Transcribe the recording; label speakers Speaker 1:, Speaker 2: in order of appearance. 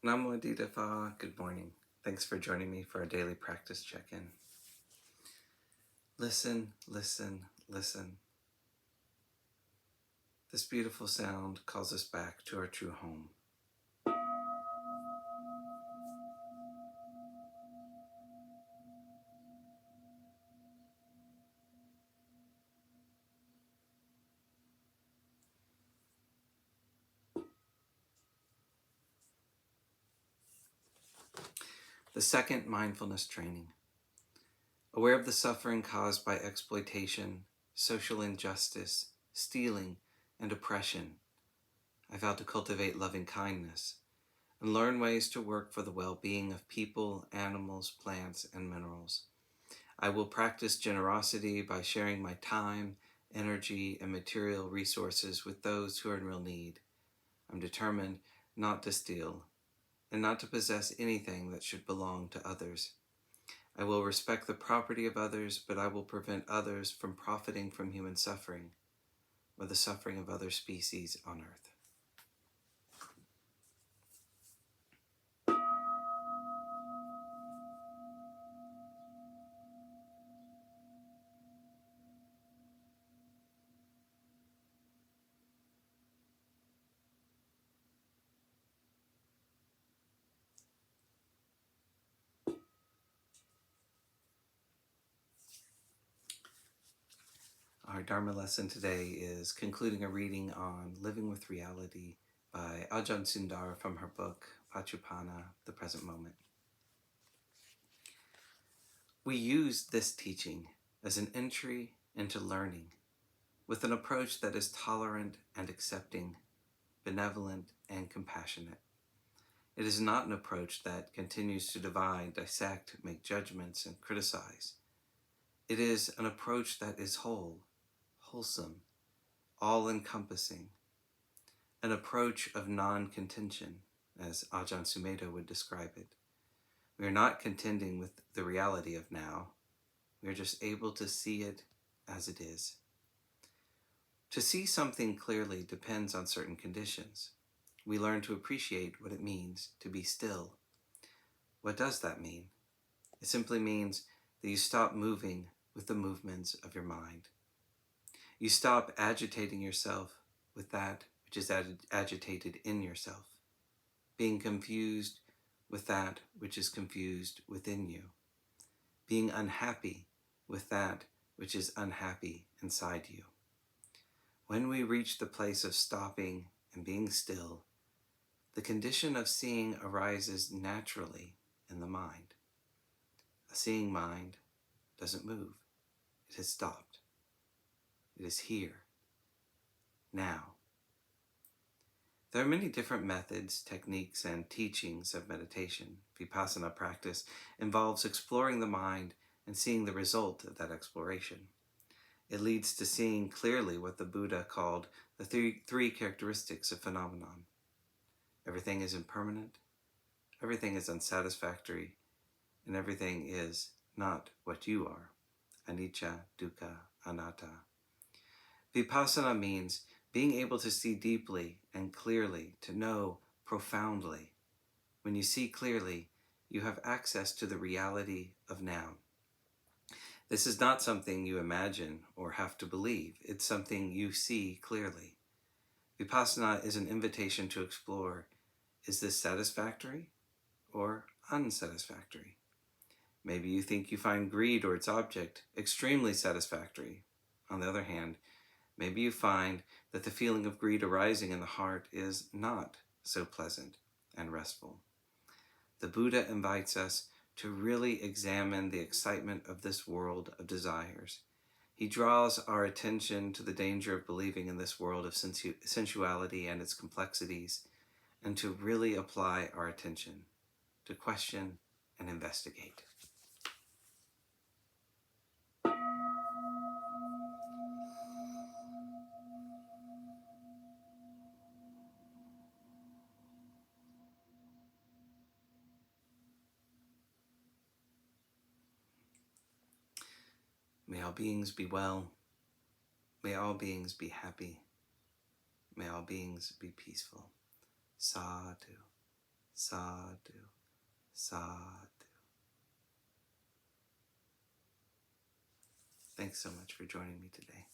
Speaker 1: Namo Phat, good morning. Thanks for joining me for our daily practice check-in. Listen, listen, listen. This beautiful sound calls us back to our true home. The second mindfulness training. Aware of the suffering caused by exploitation, social injustice, stealing, and oppression, I vow to cultivate loving kindness and learn ways to work for the well-being of people, animals, plants, and minerals. I will practice generosity by sharing my time, energy, and material resources with those who are in real need. I'm determined not to steal and not to possess anything that should belong to others. I will respect the property of others, but I will prevent others from profiting from human suffering or the suffering of other species on earth. Our Dharma lesson today is concluding a reading on Living with Reality by Ajahn Sundara from her book, Paccuppanna, The Present Moment. We use this teaching as an entry into learning with an approach that is tolerant and accepting, benevolent and compassionate. It is not an approach that continues to divide, dissect, make judgments, and criticize. It is an approach that is whole, wholesome, all-encompassing, an approach of non-contention, as Ajahn Sundara would describe it. We are not contending with the reality of now. We are just able to see it as it is. To see something clearly depends on certain conditions. We learn to appreciate what it means to be still. What does that mean? It simply means that you stop moving with the movements of your mind. You stop agitating yourself with that which is agitated in yourself, being confused with that which is confused within you, being unhappy with that which is unhappy inside you. When we reach the place of stopping and being still, the condition of seeing arises naturally in the mind. A seeing mind doesn't move. It has stopped. It is here, now. There are many different methods, techniques, and teachings of meditation. Vipassana practice involves exploring the mind and seeing the result of that exploration. It leads to seeing clearly what the Buddha called the three characteristics of phenomenon. Everything is impermanent, everything is unsatisfactory, and everything is not what you are. Anicca, dukkha, anatta. Vipassana means being able to see deeply and clearly, to know profoundly. When you see clearly, you have access to the reality of now. This is not something you imagine or have to believe. It's something you see clearly. Vipassana is an invitation to explore, is this satisfactory or unsatisfactory? Maybe you think you find greed or its object extremely satisfactory. On the other hand, maybe you find that the feeling of greed arising in the heart is not so pleasant and restful. The Buddha invites us to really examine the excitement of this world of desires. He draws our attention to the danger of believing in this world of sensuality and its complexities, and to really apply our attention, to question and investigate. May all beings be well. May all beings be happy. May all beings be peaceful. Sadhu, sadhu, sadhu. Thanks so much for joining me today.